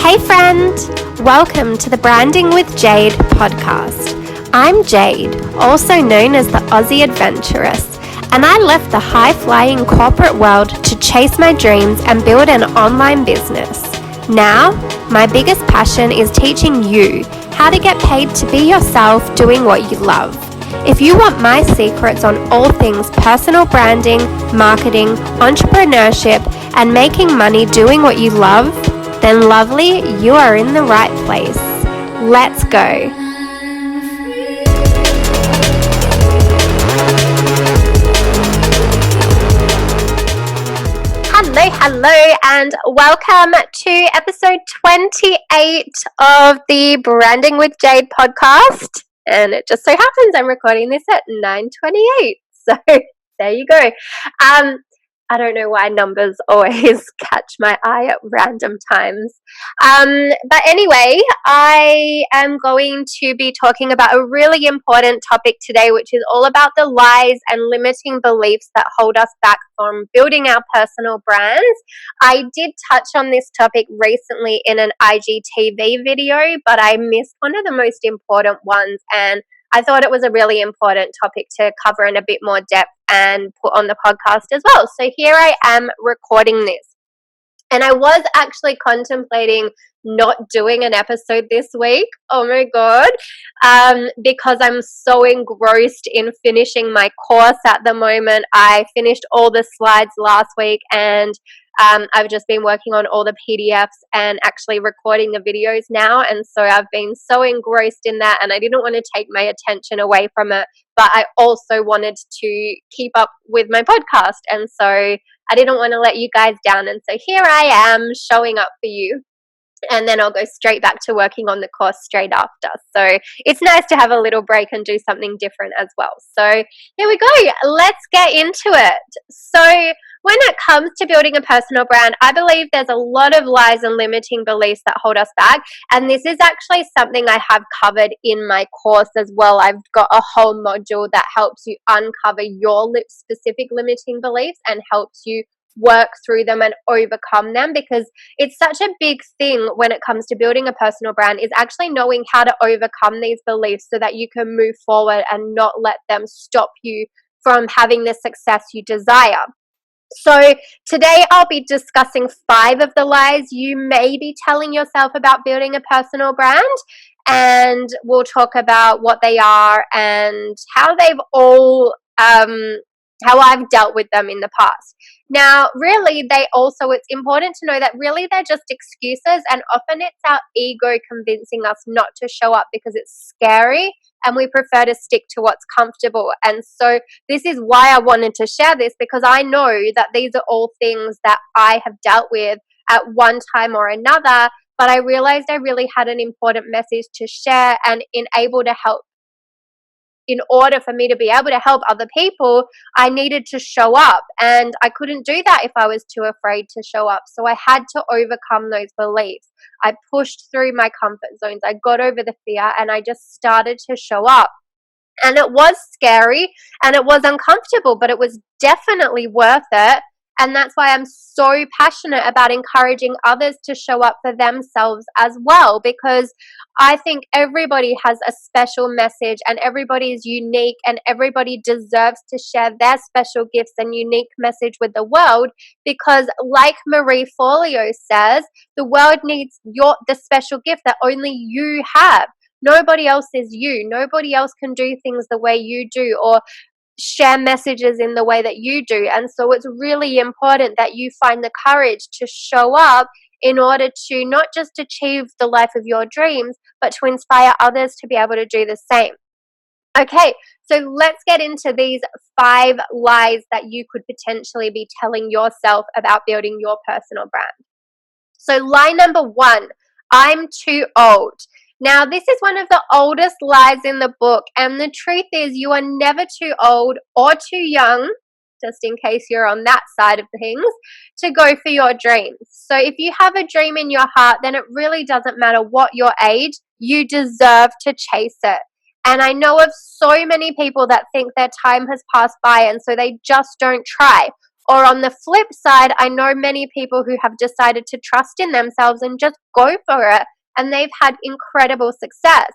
Hey friend, welcome to the Branding with Jade podcast. I'm Jade, also known as the Aussie Adventuress, and I left the high-flying corporate world to chase my dreams and build an online business. Now, my biggest passion is teaching you how to get paid to be yourself doing what you love. If you want my secrets on all things personal branding, marketing, entrepreneurship, and making money doing what you love, then lovely, you are in the right place. Let's go. Hello, and welcome to episode 28 of the Branding with Jade podcast. And it just so happens I'm recording this at 9:28. So there you go. I don't know why numbers always catch my eye at random times. But anyway, I am going to be talking about a really important topic today, which is all about the lies and limiting beliefs that hold us back from building our personal brands. I did touch on this topic recently in an IGTV video, but I missed one of the most important ones, and I thought it was a really important topic to cover in a bit more depth and put on the podcast as well. So here I am recording this. And I was actually contemplating not doing an episode this week. Oh my God. Because I'm so engrossed in finishing my course at the moment. I finished all the slides last week, and I've just been working on all the PDFs and actually recording the videos now. And so I've been so engrossed in that, and I didn't want to take my attention away from it, but I also wanted to keep up with my podcast. And so I didn't want to let you guys down. And so here I am showing up for you. And then I'll go straight back to working on the course straight after. So it's nice to have a little break and do something different as well. So here we go. Let's get into it. So when it comes to building a personal brand, I believe there's a lot of lies and limiting beliefs that hold us back. And this is actually something I have covered in my course as well. I've got a whole module that helps you uncover your specific limiting beliefs and helps you work through them and overcome them, because it's such a big thing when it comes to building a personal brand, is actually knowing how to overcome these beliefs so that you can move forward and not let them stop you from having the success you desire. So today I'll be discussing 5 of the lies you may be telling yourself about building a personal brand, and we'll talk about what they are and how they've all how I've dealt with them in the past. Now, really, it's important to know that really they're just excuses, and often it's our ego convincing us not to show up because it's scary and we prefer to stick to what's comfortable. And so this is why I wanted to share this, because I know that these are all things that I have dealt with at one time or another, but I realized I really had an important message to share and able to help. In order for me to be able to help other people, I needed to show up, and I couldn't do that if I was too afraid to show up. So I had to overcome those beliefs. I pushed through my comfort zones. I got over the fear, and I just started to show up. And it was scary and it was uncomfortable, but it was definitely worth it. And that's why I'm so passionate about encouraging others to show up for themselves as well, because I think everybody has a special message and everybody is unique, and everybody deserves to share their special gifts and unique message with the world, because like Marie Forleo says, the world needs the special gift that only you have. Nobody else is you. Nobody else can do things the way you do or share messages in the way that you do. And so it's really important that you find the courage to show up in order to not just achieve the life of your dreams, but to inspire others to be able to do the same. Okay, so let's get into these 5 lies that you could potentially be telling yourself about building your personal brand. So lie number 1, I'm too old. Now, this is one of the oldest lies in the book, and the truth is you are never too old or too young, just in case you're on that side of things, to go for your dreams. So if you have a dream in your heart, then it really doesn't matter what your age, you deserve to chase it. And I know of so many people that think their time has passed by, and so they just don't try. Or on the flip side, I know many people who have decided to trust in themselves and just go for it, and they've had incredible success.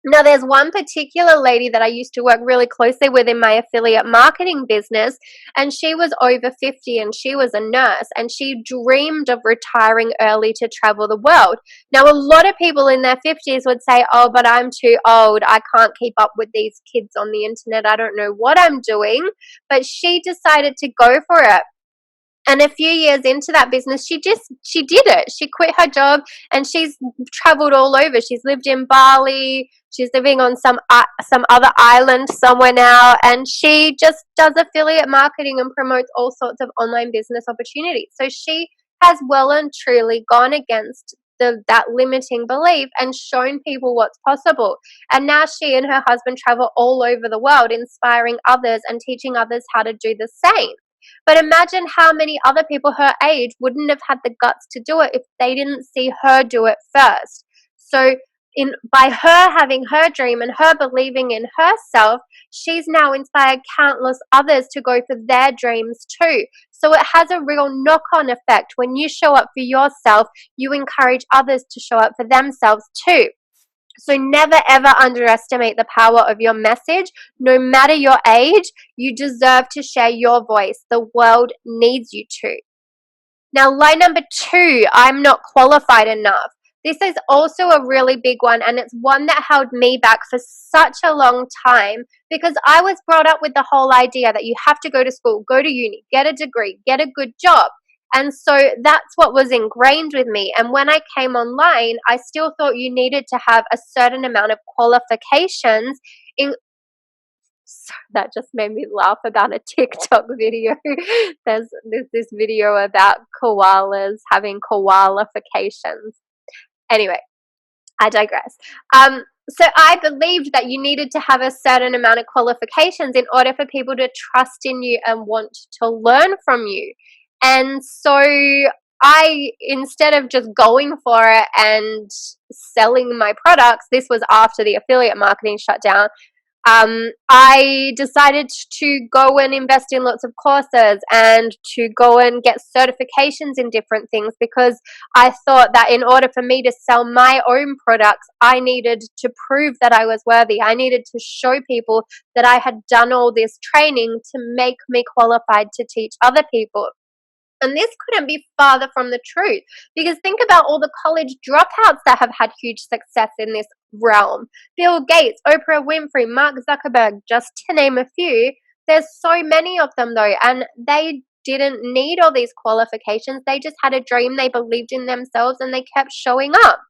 Now, there's one particular lady that I used to work really closely with in my affiliate marketing business, and she was over 50 and she was a nurse, and she dreamed of retiring early to travel the world. Now, a lot of people in their 50s would say, oh, but I'm too old. I can't keep up with these kids on the internet. I don't know what I'm doing. But she decided to go for it. And a few years into that business, she did it. She quit her job and she's traveled all over. She's lived in Bali. She's living on some other island somewhere now, and she just does affiliate marketing and promotes all sorts of online business opportunities. So she has well and truly gone against that limiting belief and shown people what's possible. And now she and her husband travel all over the world, inspiring others and teaching others how to do the same. But imagine how many other people her age wouldn't have had the guts to do it if they didn't see her do it first. So by her having her dream and her believing in herself, she's now inspired countless others to go for their dreams too. So it has a real knock-on effect. When you show up for yourself, you encourage others to show up for themselves too. So never ever underestimate the power of your message. No matter your age, you deserve to share your voice. The world needs you to. Now, lie number 2, I'm not qualified enough. This is also a really big one, and it's one that held me back for such a long time because I was brought up with the whole idea that you have to go to school, go to uni, get a degree, get a good job. And so that's what was ingrained with me. And when I came online, I still thought you needed to have a certain amount of qualifications in. That just made me laugh about a TikTok video. There's this video about koalas having koalifications. Anyway, I digress. So I believed that you needed to have a certain amount of qualifications in order for people to trust in you and want to learn from you. And so I, instead of just going for it and selling my products, this was after the affiliate marketing shut down, I decided to go and invest in lots of courses and to go and get certifications in different things, because I thought that in order for me to sell my own products, I needed to prove that I was worthy. I needed to show people that I had done all this training to make me qualified to teach other people. And this couldn't be farther from the truth, because think about all the college dropouts that have had huge success in this realm. Bill Gates, Oprah Winfrey, Mark Zuckerberg, just to name a few. There's so many of them though, and they didn't need all these qualifications. They just had a dream, they believed in themselves, and they kept showing up.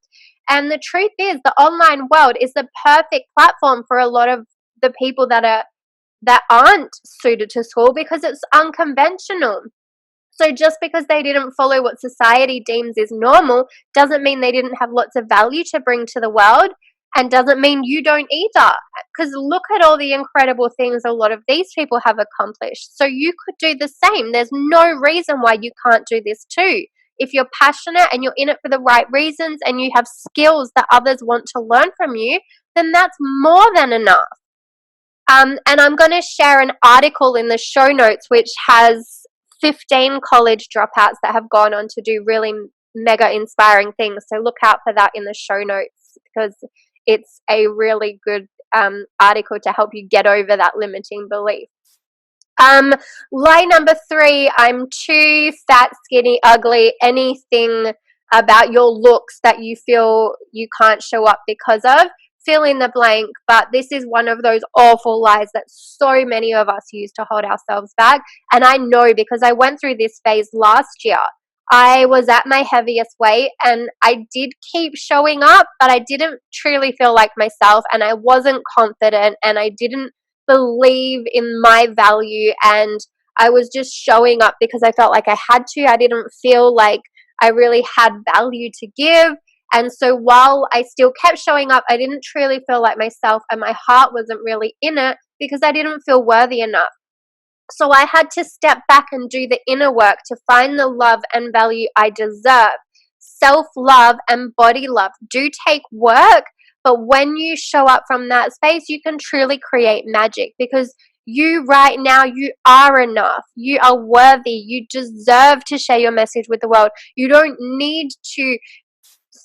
And the truth is, the online world is the perfect platform for a lot of the people that aren't suited to school, because it's unconventional. So just because they didn't follow what society deems is normal doesn't mean they didn't have lots of value to bring to the world, and doesn't mean you don't either. Because look at all the incredible things a lot of these people have accomplished. So you could do the same. There's no reason why you can't do this too. If you're passionate and you're in it for the right reasons and you have skills that others want to learn from you, then that's more than enough. And I'm going to share an article in the show notes which has 15 college dropouts that have gone on to do really mega inspiring things. So look out for that in the show notes, because it's a really good article to help you get over that limiting belief. Lie number 3, I'm too fat, skinny, ugly, anything about your looks that you feel you can't show up because of. Fill in the blank, but this is one of those awful lies that so many of us use to hold ourselves back. And I know, because I went through this phase last year. I was at my heaviest weight and I did keep showing up, but I didn't truly feel like myself, and I wasn't confident, and I didn't believe in my value, and I was just showing up because I felt like I had to. I didn't feel like I really had value to give. And so while I still kept showing up, I didn't truly feel like myself, and my heart wasn't really in it because I didn't feel worthy enough. So I had to step back and do the inner work to find the love and value I deserve. Self-love and body love do take work, but when you show up from that space, you can truly create magic, because You right now, you are enough. You are worthy. You deserve to share your message with the world. You don't need to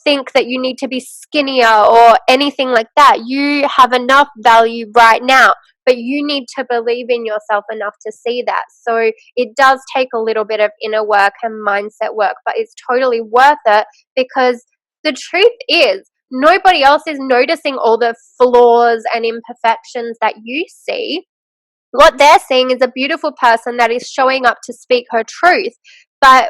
think that you need to be skinnier or anything like that. You have enough value right now, but you need to believe in yourself enough to see that. So it does take a little bit of inner work and mindset work, but it's totally worth it, because the truth is nobody else is noticing all the flaws and imperfections that you see. What they're seeing is a beautiful person that is showing up to speak her truth. But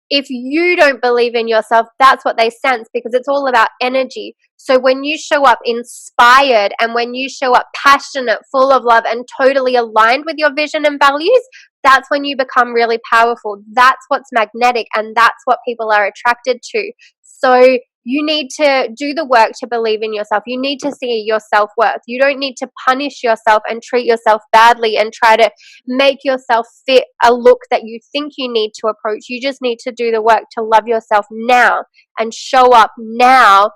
if you don't believe in yourself, that's what they sense, because it's all about energy. So when you show up inspired, and when you show up passionate, full of love, and totally aligned with your vision and values, that's when you become really powerful. That's what's magnetic, and that's what people are attracted to. So you need to do the work to believe in yourself. You need to see your self-worth. You don't need to punish yourself and treat yourself badly and try to make yourself fit a look that you think you need to approach. You just need to do the work to love yourself now and show up now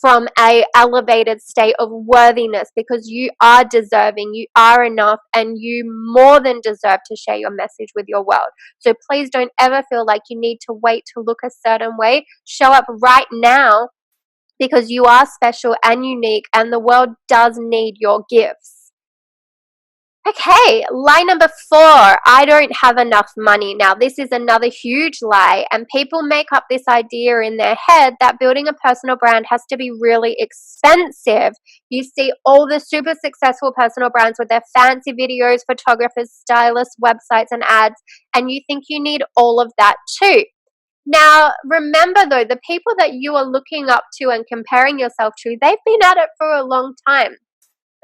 from a elevated state of worthiness, because you are deserving, you are enough, and you more than deserve to share your message with your world. So please don't ever feel like you need to wait to look a certain way. Show up right now, because you are special and unique, and the world does need your gifts. Okay, lie number 4, I don't have enough money. Now, this is another huge lie, and people make up this idea in their head that building a personal brand has to be really expensive. You see all the super successful personal brands with their fancy videos, photographers, stylists, websites, and ads, and you think you need all of that too. Now, remember though, the people that you are looking up to and comparing yourself to, they've been at it for a long time.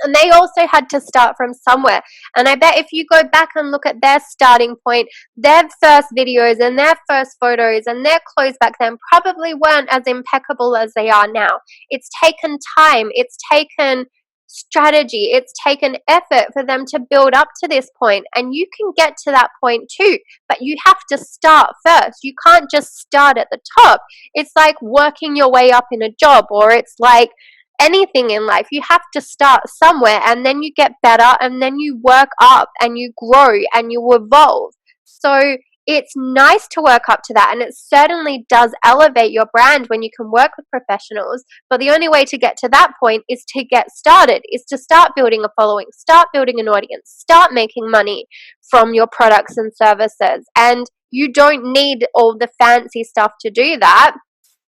And they also had to start from somewhere. And I bet if you go back and look at their starting point, their first videos and their first photos and their clothes back then probably weren't as impeccable as they are now. It's taken time. It's taken strategy. It's taken effort for them to build up to this point. And you can get to that point too, but you have to start first. You can't just start at the top. It's like working your way up in a job, or it's like anything in life. You have to start somewhere, and then you get better, and then you work up and you grow and you evolve. So it's nice to work up to that, and it certainly does elevate your brand when you can work with professionals. But the only way to get to that point is to get started, is to start building a following, start building an audience, start making money from your products and services. And you don't need all the fancy stuff to do that.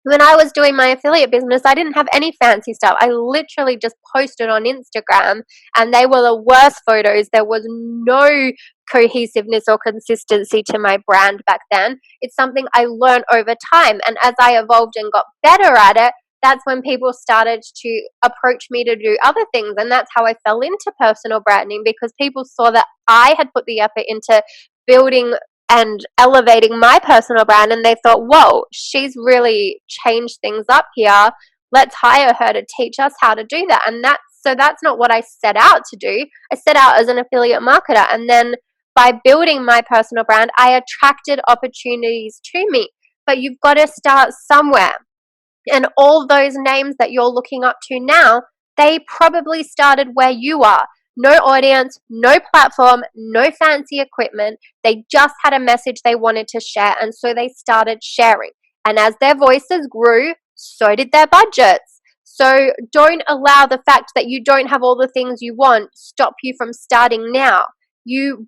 When I was doing my affiliate business, I didn't have any fancy stuff. I literally just posted on Instagram, and they were the worst photos. There was no cohesiveness or consistency to my brand back then. It's something I learned over time. And as I evolved and got better at it, that's when people started to approach me to do other things. And that's how I fell into personal branding, because people saw that I had put the effort into building and elevating my personal brand, and they thought, whoa, she's really changed things up here. Let's hire her to teach us how to do that. And that's not what I set out to do. I set out as an affiliate marketer, and then by building my personal brand, I attracted opportunities to me. But you've got to start somewhere. And all those names that you're looking up to now, they probably started where you are. No audience, no platform, no fancy equipment. They just had a message they wanted to share, and so they started sharing. And as their voices grew, so did their budgets. So don't allow the fact that you don't have all the things you want stop you from starting now.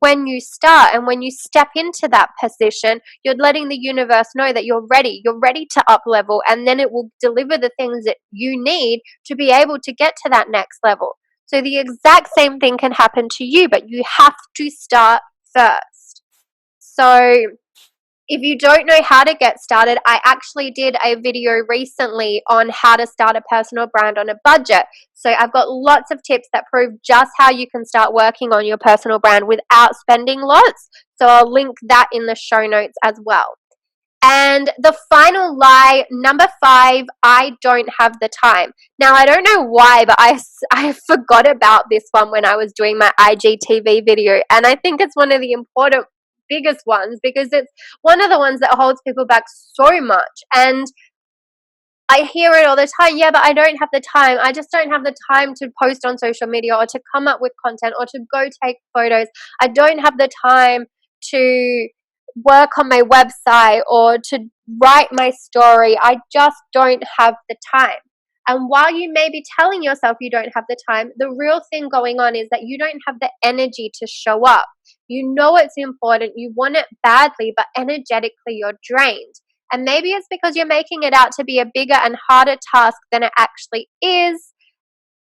When you start and when you step into that position, you're letting the universe know that you're ready to up level, and then it will deliver the things that you need to be able to get to that next level. So the exact same thing can happen to you, but you have to start first. So if you don't know how to get started, I actually did a video recently on how to start a personal brand on a budget. So I've got lots of tips that prove just how you can start working on your personal brand without spending lots. So I'll link that in the show notes as well. And the final lie, number 5, I don't have the time. Now, I don't know why, but I forgot about this one when I was doing my IGTV video. And I think it's one of the important, biggest ones, because it's one of the ones that holds people back so much. And I hear it all the time. Yeah, but I don't have the time. I just don't have the time to post on social media or to come up with content or to go take photos. I don't have the time to work on my website or to write my story. I just don't have the time. And while you may be telling yourself you don't have the time, the real thing going on is that you don't have the energy to show up. You know it's important, you want it badly, but energetically you're drained. And maybe it's because you're making it out to be a bigger and harder task than it actually is.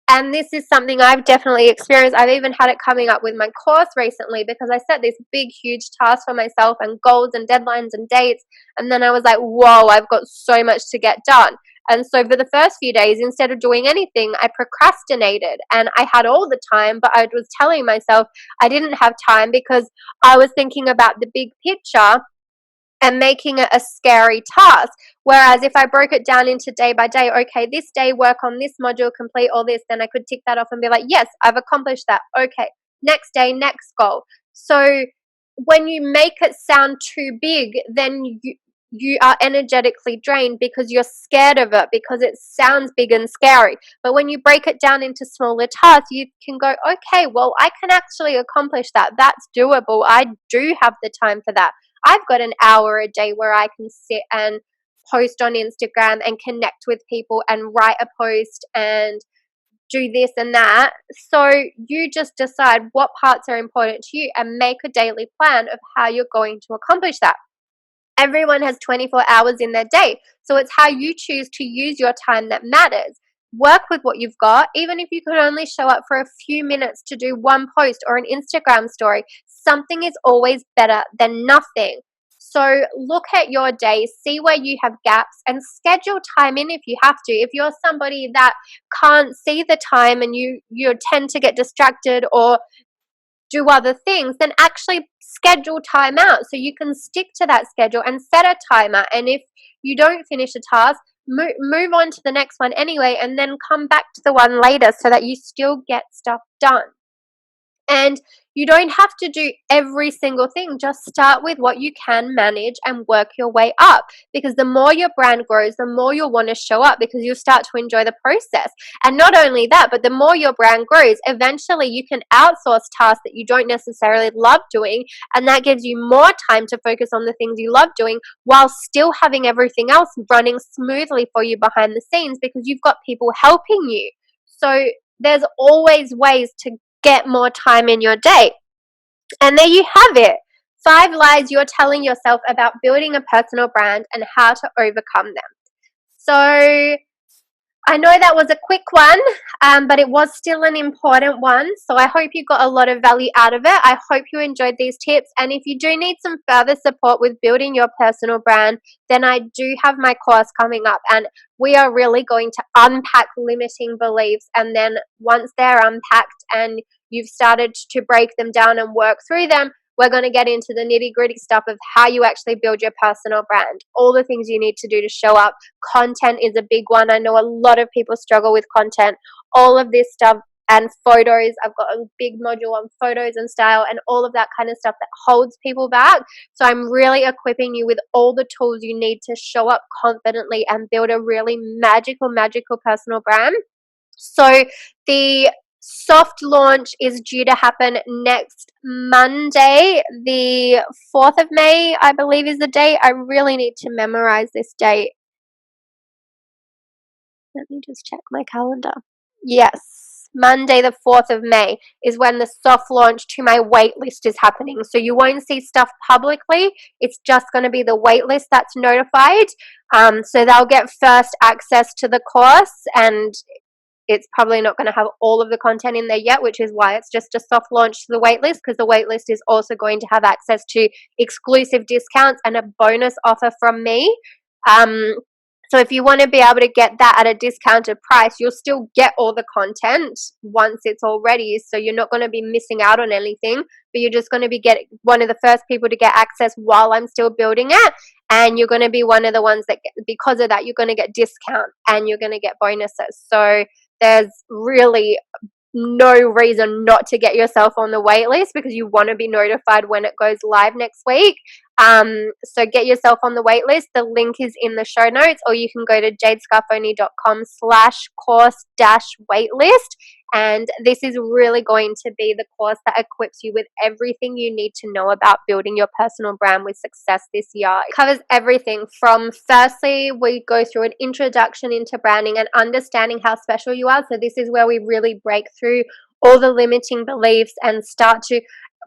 And this is something I've definitely experienced. I've even had it coming up with my course recently because I set this big, huge task for myself and goals and deadlines and dates. And then I was like, whoa, I've got so much to get done. And so for the first few days, instead of doing anything, I procrastinated and I had all the time, but I was telling myself I didn't have time because I was thinking about the big picture and making it a scary task. Whereas if I broke it down into day by day, okay, this day work on this module, complete all this, then I could tick that off and be like, yes, I've accomplished that. Okay, next day, next goal. So when you make it sound too big, then you are energetically drained because you're scared of it, because it sounds big and scary. But when you break it down into smaller tasks, you can go, okay, well, I can actually accomplish that. That's doable. I do have the time for that. I've got an hour a day where I can sit and post on Instagram and connect with people and write a post and do this and that. So you just decide what parts are important to you and make a daily plan of how you're going to accomplish that. Everyone has 24 hours in their day, so it's how you choose to use your time that matters. Work with what you've got. Even if you could only show up for a few minutes to do one post or an Instagram story, something is always better than nothing. So look at your day, see where you have gaps, and schedule time in if you have to. If you're somebody that can't see the time and you tend to get distracted or do other things, then actually schedule time out so you can stick to that schedule and set a timer. And if you don't finish a task, move on to the next one anyway, and then come back to the one later so that you still get stuff done. And you don't have to do every single thing. Just start with what you can manage and work your way up, because the more your brand grows, the more you'll want to show up because you'll start to enjoy the process. And not only that, but the more your brand grows, eventually you can outsource tasks that you don't necessarily love doing, and that gives you more time to focus on the things you love doing while still having everything else running smoothly for you behind the scenes because you've got people helping you. So there's always ways to get more time in your day. And there you have it. 5 lies you're telling yourself about building a personal brand and how to overcome them. So I know that was a quick one, but it was still an important one. So I hope you got a lot of value out of it. I hope you enjoyed these tips. And if you do need some further support with building your personal brand, then I do have my course coming up. And we are really going to unpack limiting beliefs. And then once they're unpacked and you've started to break them down and work through them, we're going to get into the nitty-gritty stuff of how you actually build your personal brand, all the things you need to do to show up. Content is a big one. I know a lot of people struggle with content, all of this stuff, and photos. I've got a big module on photos and style and all of that kind of stuff that holds people back. So I'm really equipping you with all the tools you need to show up confidently and build a really magical personal brand. So the soft launch is due to happen next Monday, the 4th of May, I believe is the date. I really need to memorize this date. Let me just check my calendar. Yes, Monday, the 4th of May is when the soft launch to my waitlist is happening. So you won't see stuff publicly. It's just going to be the waitlist that's notified. So they'll get first access to the course, and it's probably not going to have all of the content in there yet, which is why it's just a soft launch to the waitlist, because the waitlist is also going to have access to exclusive discounts and a bonus offer from me. So if you want to be able to get that at a discounted price, you'll still get all the content once it's all ready. So you're not going to be missing out on anything, but you're just going to be one of the first people to get access while I'm still building it. And you're going to be one of the ones that, because of that, you're going to get discount and you're going to get bonuses. So there's really no reason not to get yourself on the wait list, because you want to be notified when it goes live next week. So get yourself on the wait list. The link is in the show notes, or you can go to jadescarfone.com/course-waitlist. And this is really going to be the course that equips you with everything you need to know about building your personal brand with success this year. It covers everything from, firstly, we go through an introduction into branding and understanding how special you are. So this is where we really break through all the limiting beliefs and start to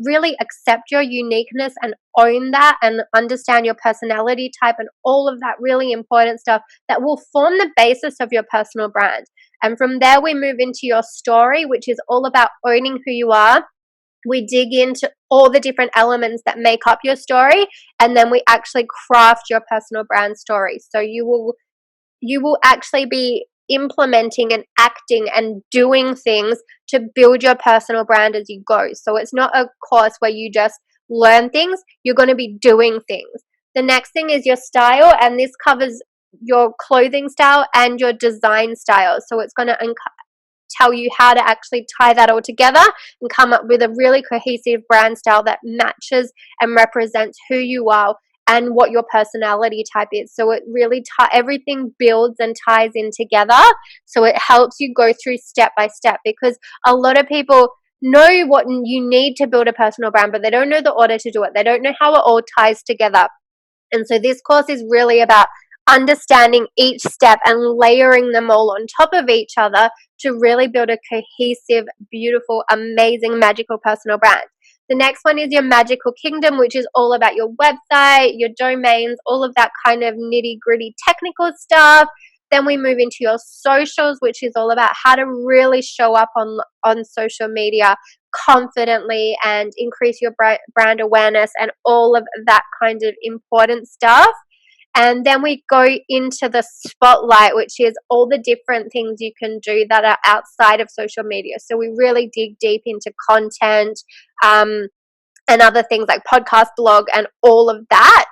really accept your uniqueness and own that and understand your personality type and all of that really important stuff that will form the basis of your personal brand. And from there, we move into your story, which is all about owning who you are. We dig into all the different elements that make up your story, and then we actually craft your personal brand story. So you will actually be implementing and acting and doing things to build your personal brand as you go. So it's not a course where you just learn things, you're going to be doing things. The next thing is your style, and this covers your clothing style and your design style. So it's going to tell you how to actually tie that all together and come up with a really cohesive brand style that matches and represents who you are and what your personality type is. So it really everything builds and ties in together. So it helps you go through step by step, because a lot of people know what you need to build a personal brand, but they don't know the order to do it. They don't know how it all ties together. And so this course is really about understanding each step and layering them all on top of each other to really build a cohesive, beautiful, amazing, magical personal brand. The next one is your magical kingdom, which is all about your website, your domains, all of that kind of nitty-gritty technical stuff. Then we move into your socials, which is all about how to really show up on social media confidently and increase your brand awareness and all of that kind of important stuff. And then we go into the spotlight, which is all the different things you can do that are outside of social media. So we really dig deep into content and other things like podcast, blog, and all of that.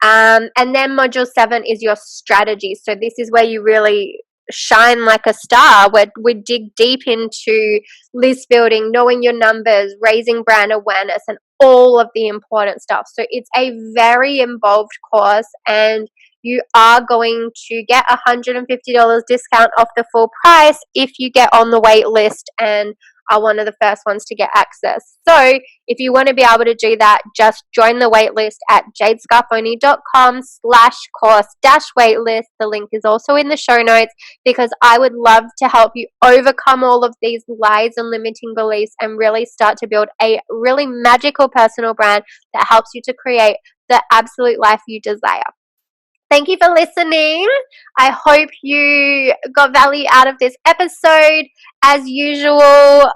And then module 7 is your strategy. So this is where you really shine like a star, where we dig deep into list building, knowing your numbers, raising brand awareness, and all of the important stuff. So it's a very involved course, and you are going to get $150 discount off the full price if you get on the wait list and are one of the first ones to get access. So if you want to be able to do that, just join the wait list at jadescarfone.com/course-waitlist. The link is also in the show notes, because I would love to help you overcome all of these lies and limiting beliefs and really start to build a really magical personal brand that helps you to create the absolute life you desire. Thank you for listening. I hope you got value out of this episode. As usual,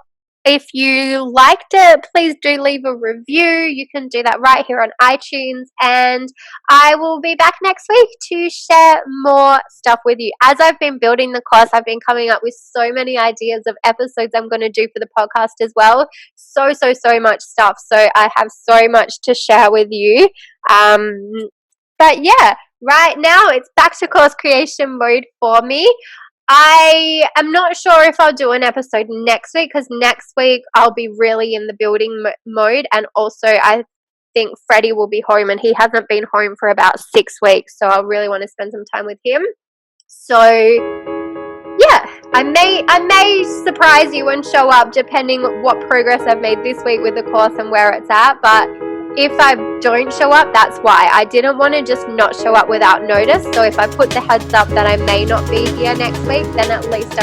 if you liked it, please do leave a review. You can do that right here on iTunes. And I will be back next week to share more stuff with you. As I've been building the course, I've been coming up with so many ideas of episodes I'm going to do for the podcast as well. So much stuff. So I have so much to share with you. But yeah, right now it's back to course creation mode for me. I am not sure if I'll do an episode next week, because next week I'll be really in the building mode, and also I think Freddie will be home, and he hasn't been home for about 6 weeks, so I really want to spend some time with him. So yeah, I may surprise you and show up depending what progress I've made this week with the course and where it's at, but if I don't show up, that's why. I didn't want to just not show up without notice. So if I put the heads up that I may not be here next week, then at least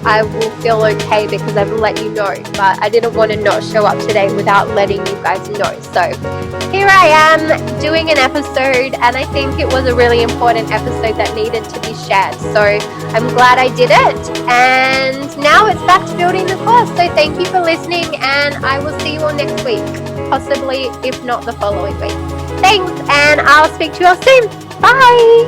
I will feel okay, because I've let you know. But I didn't want to not show up today without letting you guys know. So here I am doing an episode, and I think it was a really important episode that needed to be shared. So I'm glad I did it. And now it's back to building the course. So thank you for listening, and I will see you all next week. Possibly, if not the following week. Thanks, and I'll speak to you all soon. Bye!